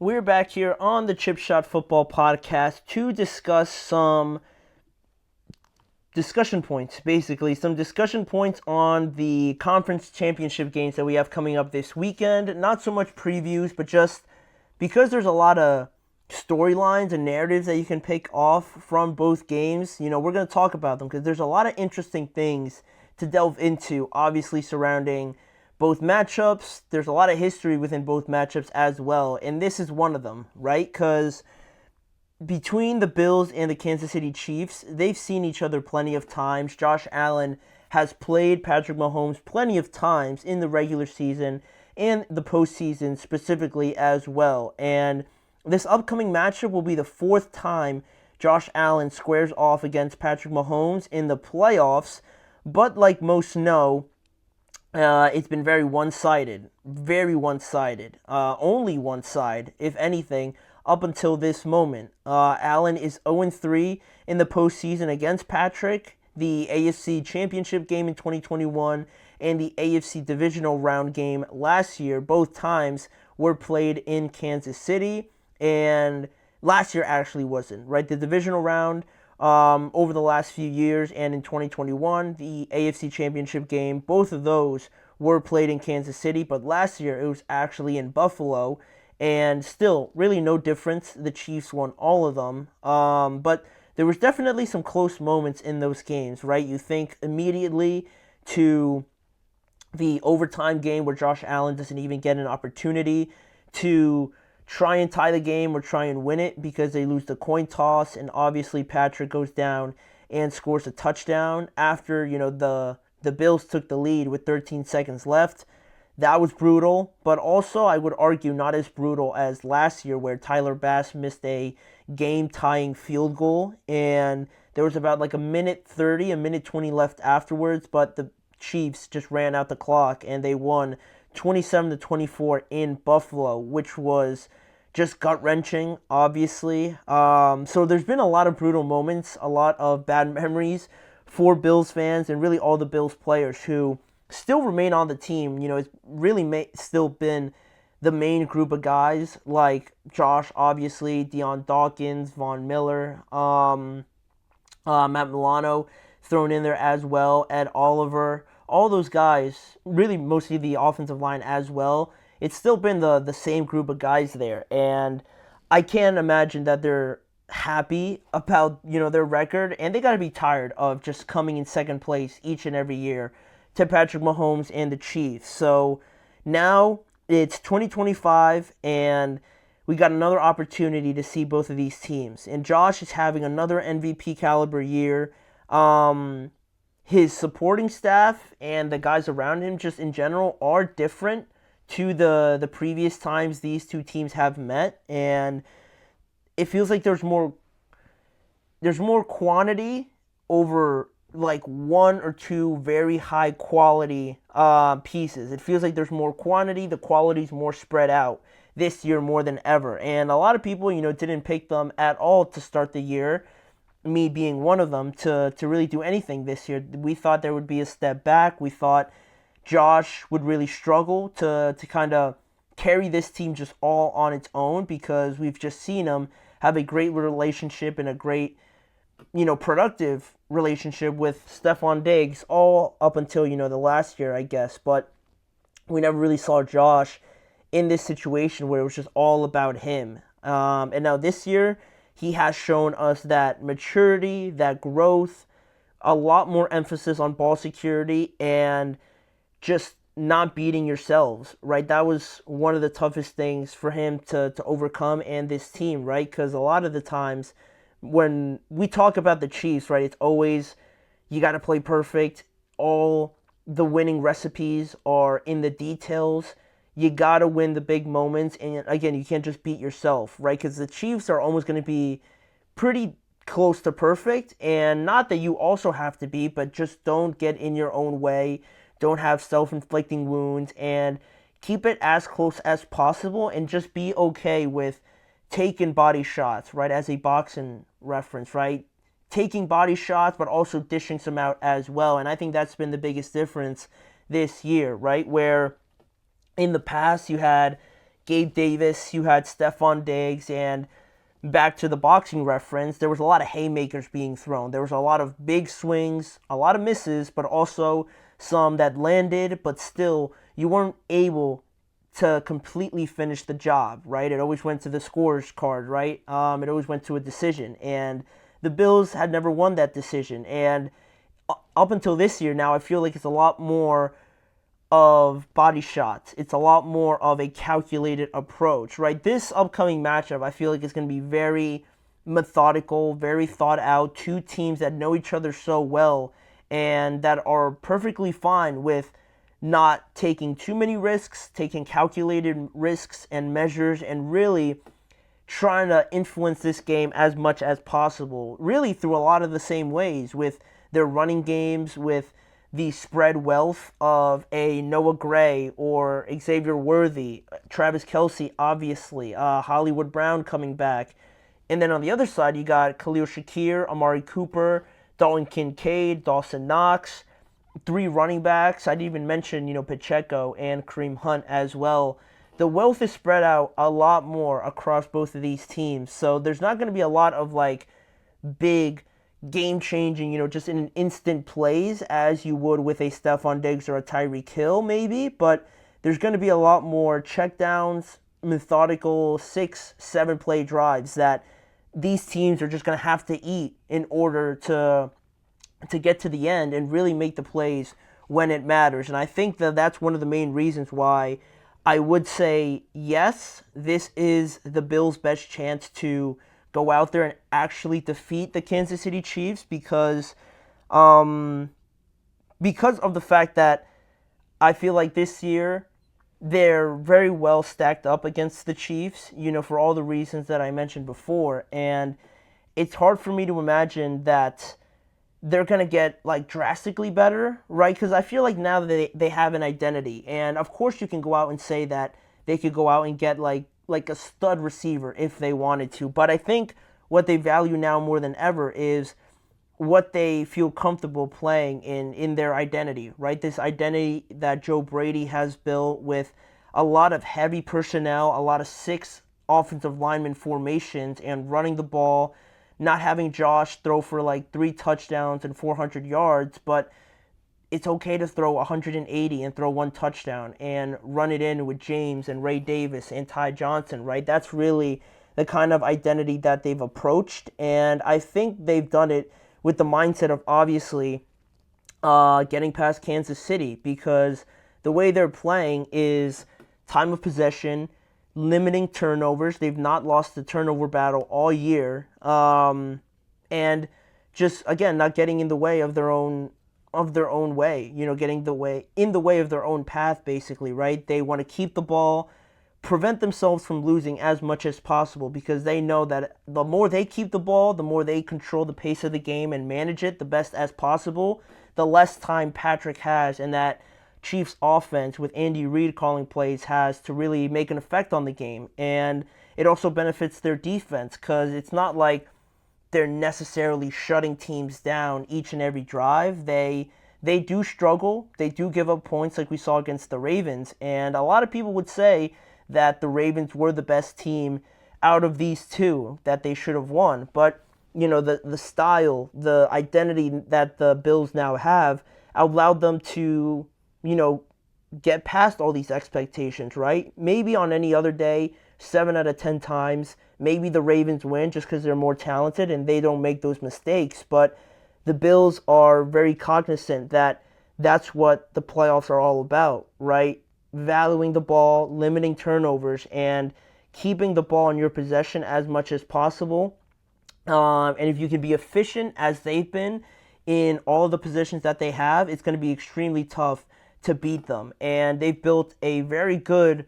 We're back here on the Chip Shot Football Podcast to discuss some discussion points, basically. Some discussion points on the conference championship games that we have coming up this weekend. Not so much previews, but just because there's a lot of storylines and narratives that you can pick off from both games, we're going to talk about them because there's a lot of interesting things to delve into, obviously, surrounding both matchups. There's a lot of history within both matchups as well, and this is one of them, right? Because between the Bills and the Kansas City Chiefs, they've seen each other plenty of times. Josh Allen has played Patrick Mahomes plenty of times in the regular season and the postseason specifically as well. And this upcoming matchup will be the fourth time Josh Allen squares off against Patrick Mahomes in the playoffs. But like most know, it's been very one-sided. Very one-sided. Only one side, if anything, up until this moment. Allen is 0-3 in the postseason against Patrick. The AFC Championship game in 2021 and the AFC Divisional Round game last year, both times were played in Kansas City. And last year actually wasn't, right? The Divisional Round over the last few years, and in 2021, the AFC Championship game, both of those were played in Kansas City, but last year it was actually in Buffalo, and still, really no difference. The Chiefs won all of them, but there was definitely some close moments in those games, right? You think immediately to the overtime game where Josh Allen doesn't even get an opportunity to try and tie the game or try and win it because they lose the coin toss, and obviously Patrick goes down and scores a touchdown after, the Bills took the lead with 13 seconds left. That was brutal, but also I would argue not as brutal as last year where Tyler Bass missed a game-tying field goal, and there was about like a minute 30, a minute 20 left afterwards, but the Chiefs just ran out the clock and they won 27-24 in Buffalo, which was just gut-wrenching, obviously. So there's been a lot of brutal moments, a lot of bad memories for Bills fans and really all the Bills players who still remain on the team. It's really still been the main group of guys like Josh, obviously, Deion Dawkins, Von Miller, Matt Milano thrown in there as well, Ed Oliver. All those guys, really mostly the offensive line as well, it's still been the same group of guys there. And I can't imagine that they're happy about, their record. And they got to be tired of just coming in second place each and every year to Patrick Mahomes and the Chiefs. So now it's 2025, and we got another opportunity to see both of these teams. And Josh is having another MVP caliber year. His supporting staff and the guys around him just in general are different to the previous times these two teams have met, and it feels like there's more quantity over like one or two very high quality pieces. It feels like there's more quantity, the quality's more spread out this year more than ever, and a lot of people didn't pick them at all to start the year, me being one of them, to really do anything this year. We thought there would be a step back. We thought Josh would really struggle to kind of carry this team just all on its own, because we've just seen him have a great relationship and a great, productive relationship with Stephon Diggs all up until, the last year, I guess. But we never really saw Josh in this situation where it was just all about him. And now this year, he has shown us that maturity, that growth, a lot more emphasis on ball security, and just not beating yourselves, right? That was one of the toughest things for him to overcome and this team, right? Because a lot of the times when we talk about the Chiefs, right, it's always you got to play perfect. All the winning recipes are in the details. You got to win the big moments. And again, you can't just beat yourself, right? Because the Chiefs are almost going to be pretty close to perfect. And not that you also have to be, but just don't get in your own way. Don't have self-inflicting wounds. And keep it as close as possible. And just be okay with taking body shots, right? As a boxing reference, right? Taking body shots, but also dishing some out as well. And I think that's been the biggest difference this year, right? Where in the past you had Gabe Davis, you had Stephon Diggs, and back to the boxing reference, there was a lot of haymakers being thrown. There was a lot of big swings, a lot of misses, but also some that landed, but still you weren't able to completely finish the job, right? It always went to the scorer's card, right? It always went to a decision, and the Bills had never won that decision. And up until this year now, I feel like it's a lot more of body shots. It's a lot more of a calculated approach, right? This upcoming matchup, I feel like it's going to be very methodical, very thought out. Two teams that know each other so well and that are perfectly fine with not taking too many risks, taking calculated risks and measures, and really trying to influence this game as much as possible, really through a lot of the same ways with their running games, with the spread wealth of a Noah Gray or Xavier Worthy, Travis Kelce, obviously, Hollywood Brown coming back. And then on the other side, you got Khalil Shakir, Amari Cooper, Dalton Kincaid, Dawson Knox, three running backs. I'd even mention, Pacheco and Kareem Hunt as well. The wealth is spread out a lot more across both of these teams. So there's not going to be a lot of big game-changing, just in an instant plays as you would with a Stephon Diggs or a Tyreek Hill maybe, but there's going to be a lot more checkdowns, methodical 6-7 play drives that these teams are just going to have to eat in order to get to the end and really make the plays when it matters. And I think that that's one of the main reasons why I would say yes, this is the Bills' best chance to go out there and actually defeat the Kansas City Chiefs because of the fact that I feel like this year they're very well stacked up against the Chiefs, for all the reasons that I mentioned before. And it's hard for me to imagine that they're going to get drastically better, right? Because I feel like now that they have an identity. And of course you can go out and say that they could go out and get like a stud receiver if they wanted to. But I think what they value now more than ever is what they feel comfortable playing in their identity, right? This identity that Joe Brady has built with a lot of heavy personnel, a lot of 6 offensive lineman formations and running the ball, not having Josh throw for 3 touchdowns and 400 yards, but it's okay to throw 180 and throw 1 touchdown and run it in with James and Ray Davis and Ty Johnson, right? That's really the kind of identity that they've approached, and I think they've done it with the mindset of obviously getting past Kansas City, because the way they're playing is time of possession, limiting turnovers. They've not lost the turnover battle all year, and just again not getting in the way of their own way, getting in the way of their own path, basically, right? They want to keep the ball, prevent themselves from losing as much as possible, because they know that the more they keep the ball, the more they control the pace of the game and manage it the best as possible, the less time Patrick has and that Chiefs offense with Andy Reid calling plays has to really make an effect on the game. And it also benefits their defense because it's not like they're necessarily shutting teams down each and every drive. They do struggle. They do give up points like we saw against the Ravens. And a lot of people would say that the Ravens were the best team out of these two, that they should have won. But, the style, the identity that the Bills now have allowed them to, get past all these expectations, right? Maybe on any other day, 7 out of 10 times, maybe the Ravens win just because they're more talented and they don't make those mistakes. But the Bills are very cognizant that that's what the playoffs are all about, right? Valuing the ball, limiting turnovers, and keeping the ball in your possession as much as possible. And if you can be efficient as they've been in all the positions that they have, it's going to be extremely tough to beat them. And they've built a very good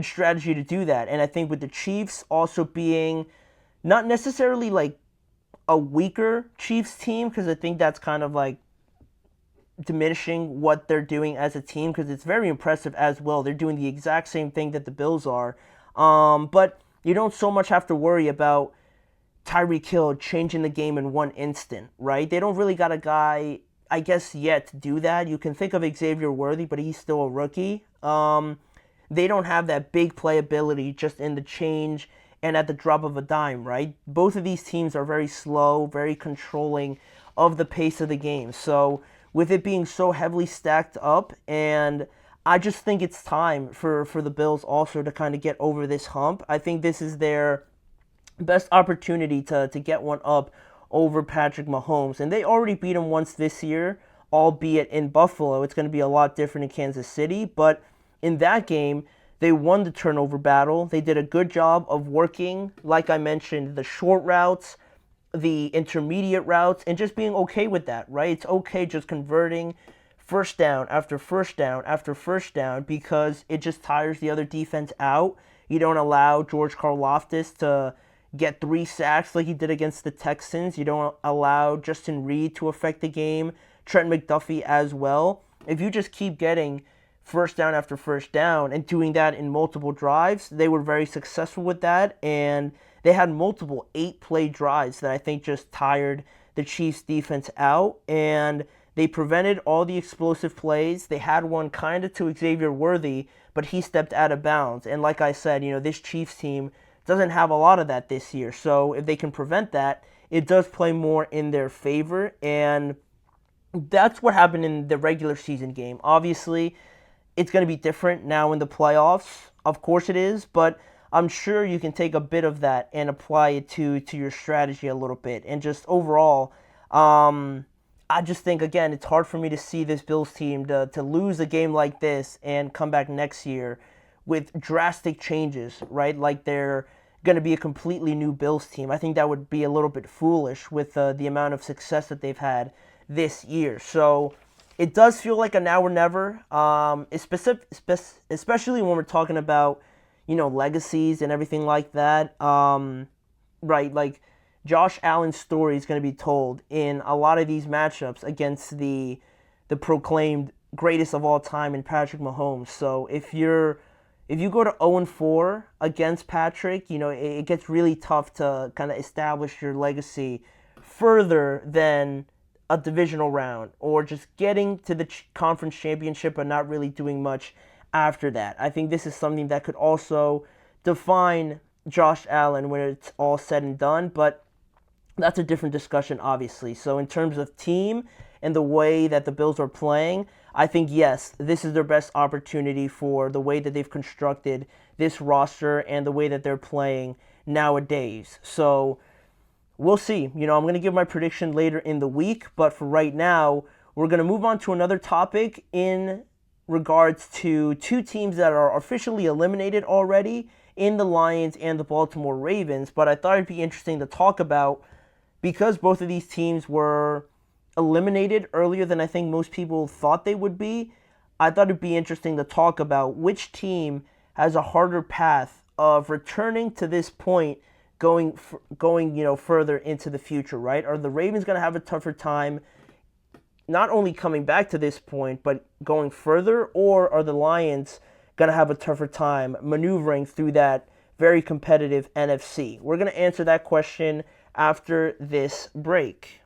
strategy to do that. And I think with the Chiefs also being not necessarily a weaker Chiefs team, because I think that's kind of diminishing what they're doing as a team, because it's very impressive as well. They're doing the exact same thing that the Bills are. But you don't so much have to worry about Tyreek Hill changing the game in one instant, right? They don't really got a guy, I guess, yet to do that. You can think of Xavier Worthy, but he's still a rookie. they don't have that big playability just in the change and at the drop of a dime, right? Both of these teams are very slow, very controlling of the pace of the game. So with it being so heavily stacked up, and I just think it's time for the Bills also to kind of get over this hump. I think this is their best opportunity to get one up over Patrick Mahomes. And they already beat him once this year, albeit in Buffalo. It's going to be a lot different in Kansas City. But in that game, they won the turnover battle. They did a good job of working, like I mentioned, the short routes, the intermediate routes, and just being okay with that, right? It's okay just converting first down after first down after first down because it just tires the other defense out. You don't allow George Karlaftis to get 3 sacks like he did against the Texans. You don't allow Justin Reed to affect the game, Trent McDuffie as well. If you just keep getting first down after first down and doing that in multiple drives, they were very successful with that, and they had multiple 8-play drives that I think just tired the Chiefs defense out, and they prevented all the explosive plays. They had one kind of to Xavier Worthy, but he stepped out of bounds. And like I said, this Chiefs team doesn't have a lot of that this year. So if they can prevent that, it does play more in their favor. And that's what happened in the regular season game. Obviously, it's going to be different now in the playoffs. Of course it is, but I'm sure you can take a bit of that and apply it to your strategy a little bit. And just overall, I just think, again, it's hard for me to see this Bills team to lose a game like this and come back next year with drastic changes, right? Like they're going to be a completely new Bills team. I think that would be a little bit foolish with the amount of success that they've had this year. So it does feel like a now or never, especially when we're talking about, legacies and everything like that. Right, like Josh Allen's story is going to be told in a lot of these matchups against the proclaimed greatest of all time in Patrick Mahomes. So if you go to 0-4 against Patrick, it gets really tough to kind of establish your legacy further than a divisional round or just getting to the conference championship but not really doing much after that. I think this is something that could also define Josh Allen when it's all said and done, but that's a different discussion, obviously. So in terms of team and the way that the Bills are playing, I think, yes, this is their best opportunity for the way that they've constructed this roster and the way that they're playing nowadays. So we'll see. I'm going to give my prediction later in the week, but for right now, we're going to move on to another topic in regards to 2 teams that are officially eliminated already in the Lions and the Baltimore Ravens. But I thought it'd be interesting to talk about because both of these teams were eliminated earlier than I think most people thought they would be. I thought it'd be interesting to talk about which team has a harder path of returning to this point going further into the future, right? Are the Ravens going to have a tougher time not only coming back to this point, but going further, or are the Lions going to have a tougher time maneuvering through that very competitive NFC? We're going to answer that question after this break.